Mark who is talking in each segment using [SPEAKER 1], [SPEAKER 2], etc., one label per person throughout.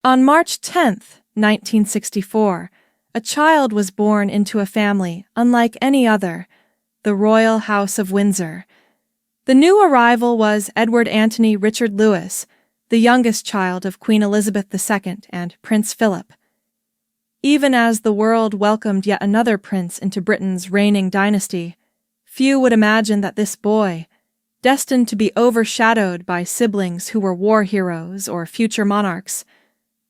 [SPEAKER 1] On March 10, 1964, a child was born into a family unlike any other, the royal House of Windsor. The new arrival was Edward Antony Richard Louis, the youngest child of Queen Elizabeth II and Prince Philip. Even as the world welcomed yet another prince into Britain's reigning dynasty, few would imagine that this boy, destined to be overshadowed by siblings who were war heroes or future monarchs,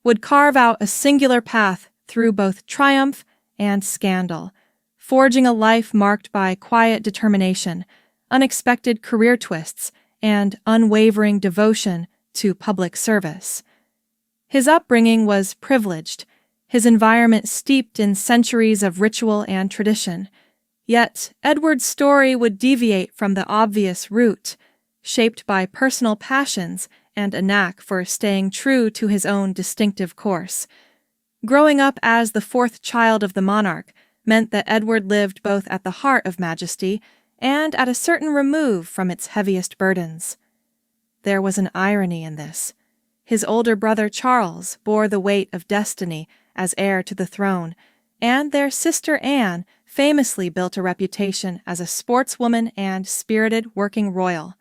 [SPEAKER 1] would carve out a singular path through both triumph and scandal, forging a life marked by quiet determination, unexpected career twists, and unwavering devotion to public service. His upbringing was privileged, his environment steeped in centuries of ritual and tradition. Yet Edward's story would deviate from the obvious route, shaped by personal passions and a knack for staying true to his own distinctive course. Growing up as the fourth child of the monarch meant that Edward lived both at the heart of majesty and at a certain remove from its heaviest burdens. There was an irony in this. His older brother Charles bore the weight of destiny as heir to the throne, and their sister Anne famously built a reputation as a sportswoman and spirited working royal.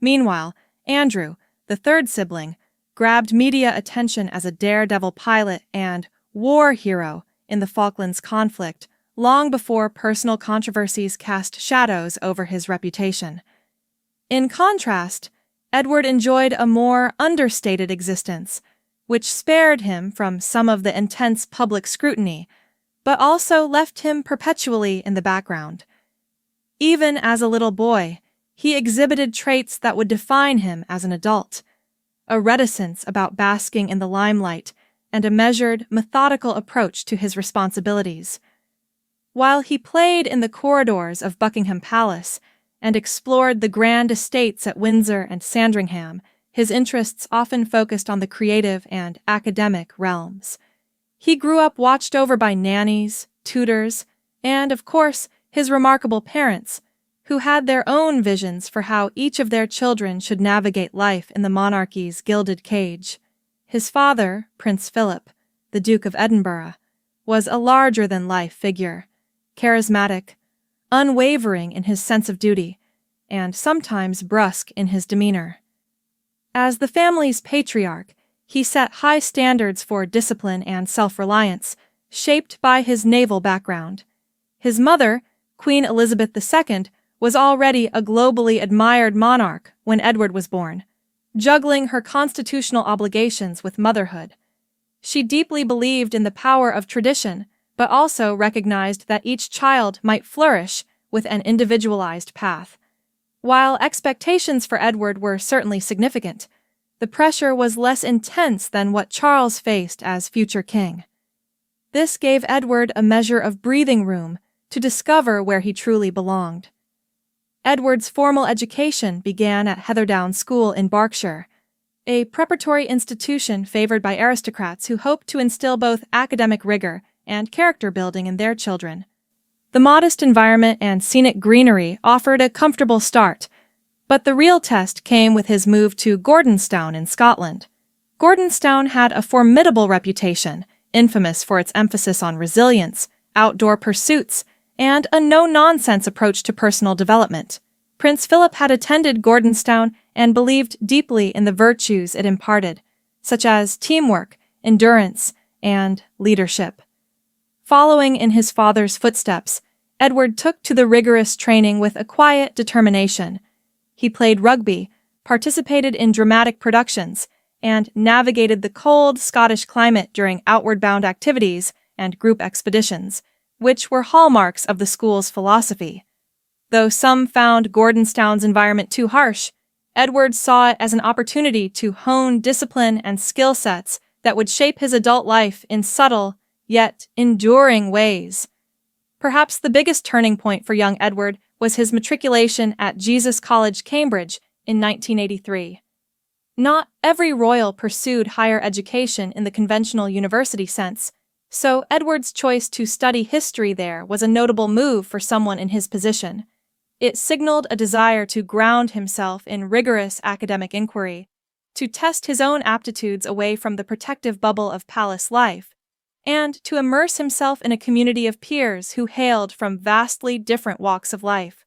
[SPEAKER 1] Meanwhile, Andrew, the third sibling, grabbed media attention as a daredevil pilot and war hero in the Falklands conflict long before personal controversies cast shadows over his reputation. In contrast, Edward enjoyed a more understated existence, which spared him from some of the intense public scrutiny, but also left him perpetually in the background. Even as a little boy, he exhibited traits that would define him as an adult: a reticence about basking in the limelight and a measured, methodical approach to his responsibilities. While he played in the corridors of Buckingham Palace and explored the grand estates at Windsor and Sandringham, his interests often focused on the creative and academic realms. He grew up watched over by nannies, tutors, and, of course, his remarkable parents, who had their own visions for how each of their children should navigate life in the monarchy's gilded cage. His father, Prince Philip, the Duke of Edinburgh, was a larger-than-life figure, charismatic, unwavering in his sense of duty, and sometimes brusque in his demeanor. As the family's patriarch, he set high standards for discipline and self-reliance, shaped by his naval background. His mother, Queen Elizabeth II, was already a globally admired monarch when Edward was born, juggling her constitutional obligations with motherhood. She deeply believed in the power of tradition, but also recognized that each child might flourish with an individualized path. While expectations for Edward were certainly significant, the pressure was less intense than what Charles faced as future king. This gave Edward a measure of breathing room to discover where he truly belonged. Edward's formal education began at Heatherdown School in Berkshire, a preparatory institution favored by aristocrats who hoped to instill both academic rigor and character building in their children. The modest environment and scenic greenery offered a comfortable start, but the real test came with his move to Gordonstoun in Scotland. Gordonstoun had a formidable reputation, infamous for its emphasis on resilience, outdoor pursuits, and a no-nonsense approach to personal development. Prince Philip had attended Gordonstoun and believed deeply in the virtues it imparted, such as teamwork, endurance, and leadership. Following in his father's footsteps, Edward took to the rigorous training with a quiet determination. He played rugby, participated in dramatic productions, and navigated the cold Scottish climate during outward-bound activities and group expeditions, which were hallmarks of the school's philosophy. Though some found Gordonstoun's environment too harsh, Edward saw it as an opportunity to hone discipline and skill sets that would shape his adult life in subtle, yet enduring ways. Perhaps the biggest turning point for young Edward was his matriculation at Jesus College, Cambridge, in 1983. Not every royal pursued higher education in the conventional university sense, so Edward's choice to study history there was a notable move for someone in his position. It signaled a desire to ground himself in rigorous academic inquiry, to test his own aptitudes away from the protective bubble of palace life, and to immerse himself in a community of peers who hailed from vastly different walks of life.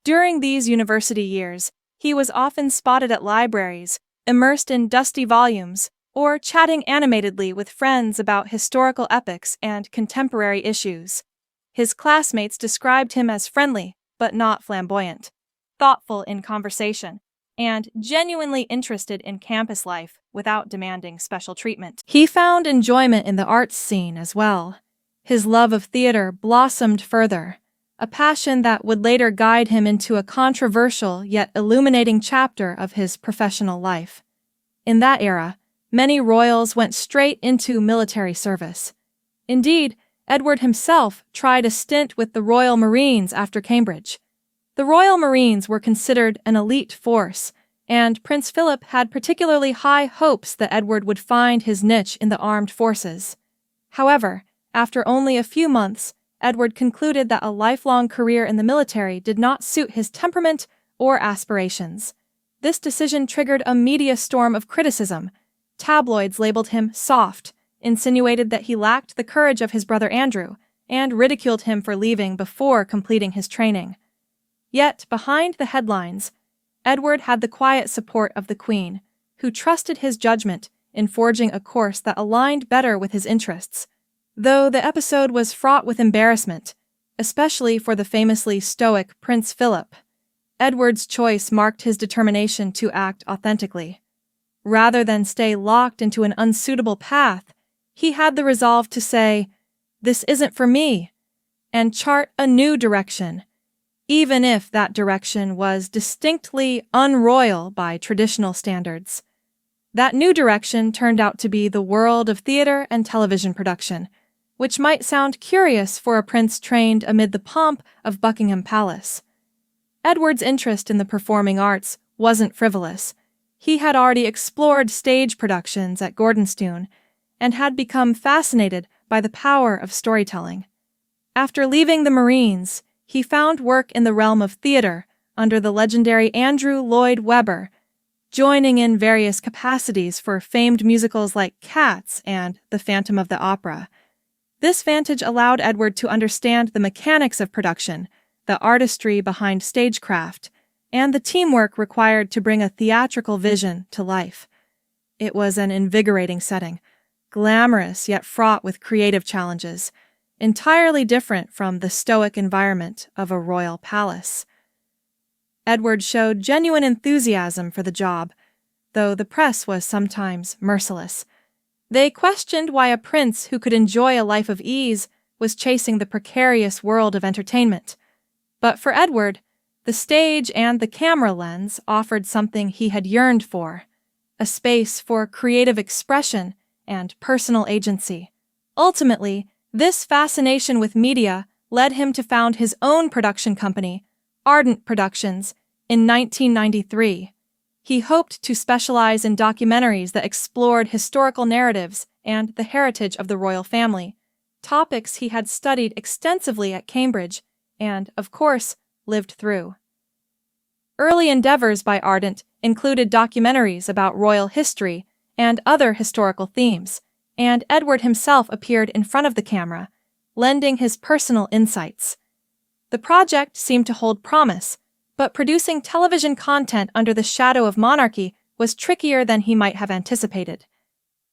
[SPEAKER 1] During these university years, he was often spotted at libraries, immersed in dusty volumes, or chatting animatedly with friends about historical epics and contemporary issues. His classmates described him as friendly, but not flamboyant, thoughtful in conversation, and genuinely interested in campus life without demanding special treatment. He found enjoyment in the arts scene as well. His love of theater blossomed further, a passion that would later guide him into a controversial yet illuminating chapter of his professional life. In that era, many royals went straight into military service. Indeed, Edward himself tried a stint with the Royal Marines after Cambridge. The Royal Marines were considered an elite force, and Prince Philip had particularly high hopes that Edward would find his niche in the armed forces. However, after only a few months, Edward concluded that a lifelong career in the military did not suit his temperament or aspirations. This decision triggered a media storm of criticism. Tabloids labeled him soft, insinuated that he lacked the courage of his brother Andrew, and ridiculed him for leaving before completing his training. Yet, behind the headlines, Edward had the quiet support of the Queen, who trusted his judgment in forging a course that aligned better with his interests. Though the episode was fraught with embarrassment, especially for the famously stoic Prince Philip, Edward's choice marked his determination to act authentically. Rather than stay locked into an unsuitable path, he had the resolve to say, "This isn't for me," and chart a new direction, even if that direction was distinctly unroyal by traditional standards. That new direction turned out to be the world of theater and television production, which might sound curious for a prince trained amid the pomp of Buckingham Palace. Edward's interest in the performing arts wasn't frivolous. He had already explored stage productions at Gordonstoun and had become fascinated by the power of storytelling. After leaving the Marines, he found work in the realm of theater under the legendary Andrew Lloyd Webber, joining in various capacities for famed musicals like Cats and The Phantom of the Opera. This vantage allowed Edward to understand the mechanics of production, the artistry behind stagecraft, and the teamwork required to bring a theatrical vision to life. It was an invigorating setting, glamorous yet fraught with creative challenges, entirely different from the stoic environment of a royal palace. Edward showed genuine enthusiasm for the job, though the press was sometimes merciless. They questioned why a prince who could enjoy a life of ease was chasing the precarious world of entertainment. But for Edward, the stage and the camera lens offered something he had yearned for, a space for creative expression and personal agency. Ultimately, this fascination with media led him to found his own production company, Ardent Productions, in 1993. He hoped to specialize in documentaries that explored historical narratives and the heritage of the royal family, topics he had studied extensively at Cambridge and, of course, lived through. Early endeavors by Ardent included documentaries about royal history and other historical themes, and Edward himself appeared in front of the camera, lending his personal insights. The project seemed to hold promise, but producing television content under the shadow of monarchy was trickier than he might have anticipated.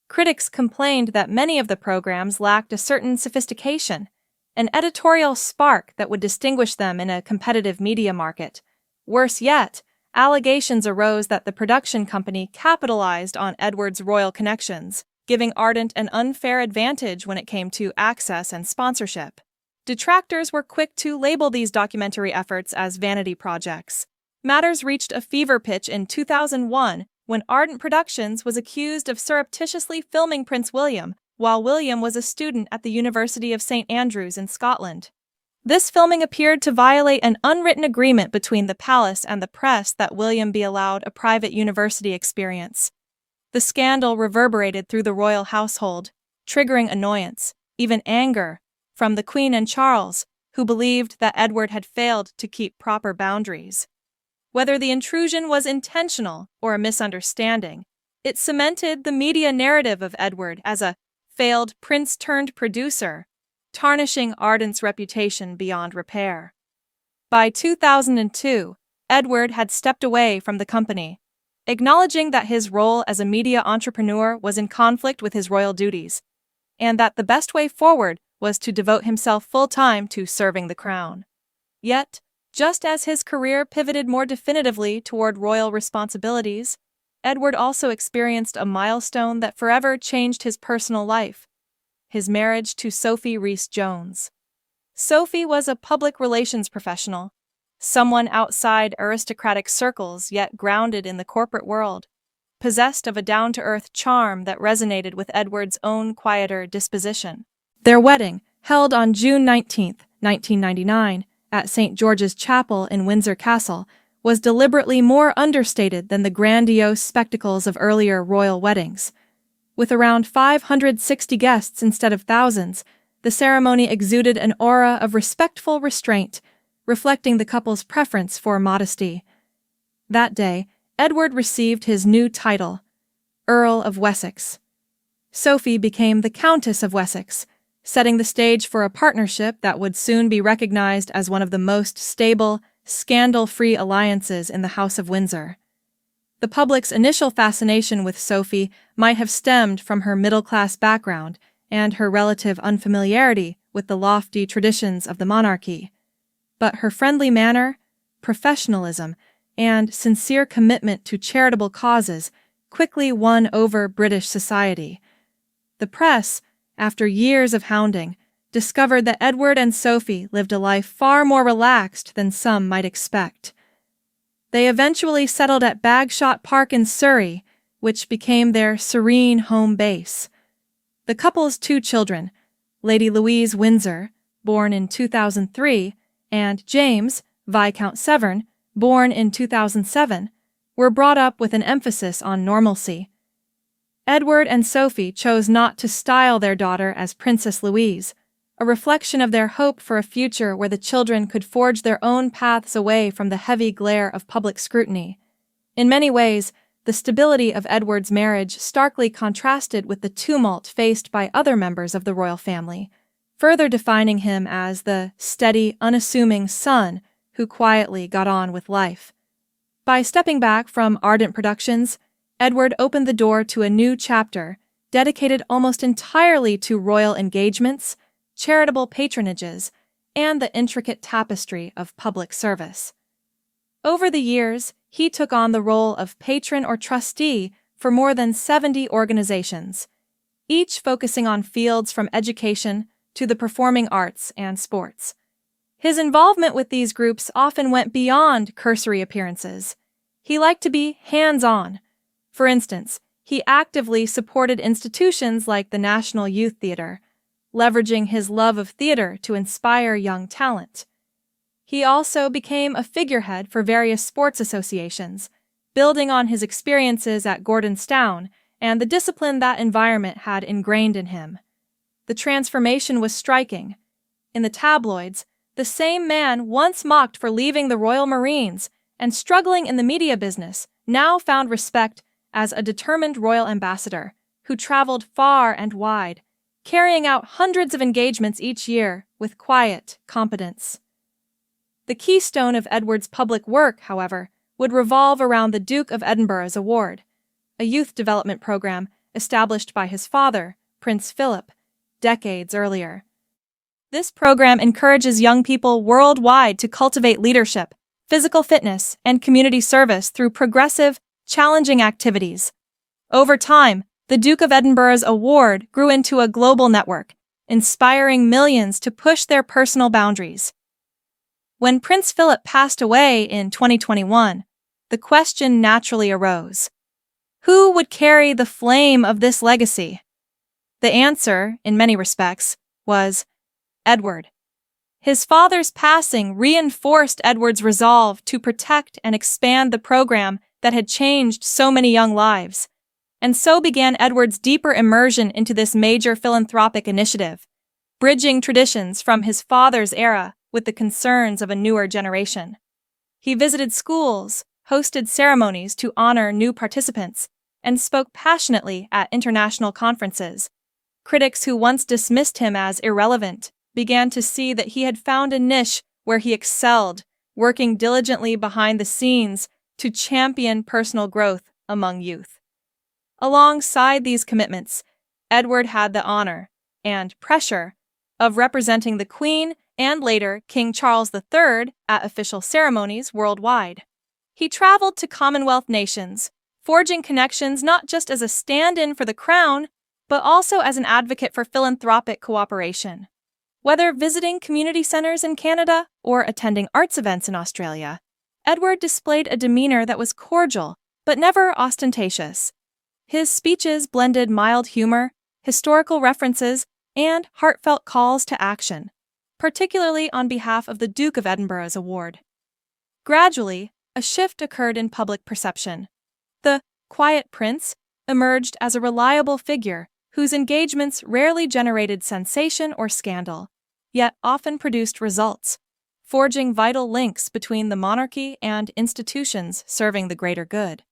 [SPEAKER 1] Critics complained that many of the programs lacked a certain sophistication, an editorial spark that would distinguish them in a competitive media market. Worse yet, allegations arose that the production company capitalized on Edward's royal connections, giving Ardent an unfair advantage when it came to access and sponsorship. Detractors were quick to label these documentary efforts as vanity projects. Matters reached a fever pitch in 2001 when Ardent Productions was accused of surreptitiously filming Prince William while William was a student at the University of St. Andrews in Scotland. This filming appeared to violate an unwritten agreement between the palace and the press that William be allowed a private university experience. The scandal reverberated through the royal household, triggering annoyance, even anger, from the Queen and Charles, who believed that Edward had failed to keep proper boundaries. Whether the intrusion was intentional or a misunderstanding, It cemented the media narrative of Edward as a failed prince-turned-producer, tarnishing Ardent's reputation beyond repair. By 2002, Edward had stepped away from the company, acknowledging that his role as a media entrepreneur was in conflict with his royal duties, and that the best way forward was to devote himself full-time to serving the crown. Yet, just as his career pivoted more definitively toward royal responsibilities, Edward also experienced a milestone that forever changed his personal life: his marriage to Sophie Rhys-Jones. Sophie was a public relations professional, someone outside aristocratic circles yet grounded in the corporate world, possessed of a down-to-earth charm that resonated with Edward's own quieter disposition. Their wedding, held on June 19, 1999, at St. George's Chapel in Windsor Castle, was deliberately more understated than the grandiose spectacles of earlier royal weddings. With around 560 guests instead of thousands, the ceremony exuded an aura of respectful restraint, reflecting the couple's preference for modesty. That day, Edward received his new title, Earl of Wessex. Sophie became the Countess of Wessex, setting the stage for a partnership that would soon be recognized as one of the most stable, scandal-free alliances in the House of Windsor. The public's initial fascination with Sophie might have stemmed from her middle-class background and her relative unfamiliarity with the lofty traditions of the monarchy. But her friendly manner, professionalism, and sincere commitment to charitable causes quickly won over British society. The press, after years of hounding, discovered that Edward and Sophie lived a life far more relaxed than some might expect. They eventually settled at Bagshot Park in Surrey, which became their serene home base. The couple's two children, Lady Louise Windsor, born in 2003, and James, Viscount Severn, born in 2007, were brought up with an emphasis on normalcy. Edward and Sophie chose not to style their daughter as Princess Louise, a reflection of their hope for a future where the children could forge their own paths away from the heavy glare of public scrutiny. In many ways, the stability of Edward's marriage starkly contrasted with the tumult faced by other members of the royal family, further defining him as the steady, unassuming son who quietly got on with life. By stepping back from ardent productions, Edward opened the door to a new chapter dedicated almost entirely to royal engagements, charitable patronages, and the intricate tapestry of public service. Over the years, he took on the role of patron or trustee for more than 70 organizations, each focusing on fields from education to the performing arts and sports. His involvement with these groups often went beyond cursory appearances. He liked to be hands-on. For instance, he actively supported institutions like the National Youth Theatre, leveraging his love of theater to inspire young talent. He also became a figurehead for various sports associations, building on his experiences at Gordonstoun and the discipline that environment had ingrained in him. The transformation was striking. In the tabloids, the same man once mocked for leaving the Royal Marines and struggling in the media business now found respect as a determined royal ambassador who traveled far and wide, carrying out hundreds of engagements each year with quiet competence. The keystone of Edward's public work, however, would revolve around the Duke of Edinburgh's Award, a youth development program established by his father, Prince Philip, decades earlier. This program encourages young people worldwide to cultivate leadership, physical fitness, and community service through progressive, challenging activities. Over time, the Duke of Edinburgh's Award grew into a global network, inspiring millions to push their personal boundaries. When Prince Philip passed away in 2021, the question naturally arose: who would carry the flame of this legacy? The answer, in many respects, was Edward. His father's passing reinforced Edward's resolve to protect and expand the program that had changed so many young lives, and so began Edward's deeper immersion into this major philanthropic initiative, bridging traditions from his father's era with the concerns of a newer generation. He visited schools, hosted ceremonies to honor new participants, and spoke passionately at international conferences. Critics who once dismissed him as irrelevant began to see that he had found a niche where he excelled, working diligently behind the scenes to champion personal growth among youth. Alongside these commitments, Edward had the honor and pressure of representing the Queen and later King Charles III at official ceremonies worldwide. He traveled to Commonwealth nations, forging connections not just as a stand-in for the crown, but also as an advocate for philanthropic cooperation. Whether visiting community centers in Canada or attending arts events in Australia, Edward displayed a demeanor that was cordial but never ostentatious. His speeches blended mild humor, historical references, and heartfelt calls to action, particularly on behalf of the Duke of Edinburgh's award. Gradually, a shift occurred in public perception. The quiet prince emerged as a reliable figure whose engagements rarely generated sensation or scandal, yet often produced results, forging vital links between the monarchy and institutions serving the greater good.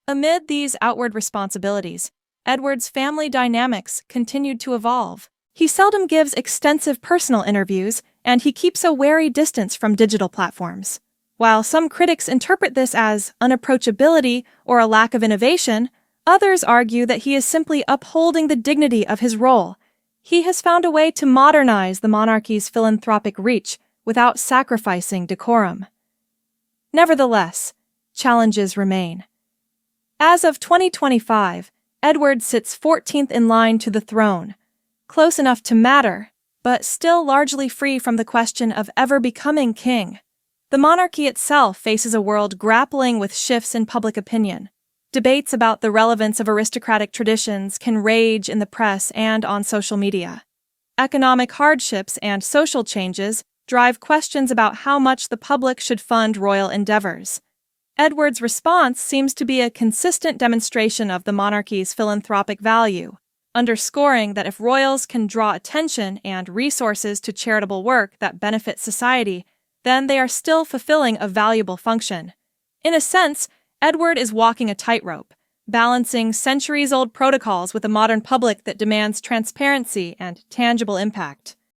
[SPEAKER 1] Amid these outward responsibilities, Edward's family dynamics continued to evolve. He seldom gives extensive personal interviews, and he keeps a wary distance from digital platforms. While some critics interpret this as unapproachability or a lack of innovation, others argue that he is simply upholding the dignity of his role. He has found a way to modernize the monarchy's philanthropic reach without sacrificing decorum. Nevertheless, challenges remain. As of 2025, Edward sits 14th in line to the throne, close enough to matter, but still largely free from the question of ever becoming king. The monarchy itself faces a world grappling with shifts in public opinion. Debates about the relevance of aristocratic traditions can rage in the press and on social media. Economic hardships and social changes drive questions about how much the public should fund royal endeavors. Edward's response seems to be a consistent demonstration of the monarchy's philanthropic value, underscoring that if royals can draw attention and resources to charitable work that benefits society, then they are still fulfilling a valuable function. In a sense, Edward is walking a tightrope, balancing centuries-old protocols with a modern public that demands transparency and tangible impact.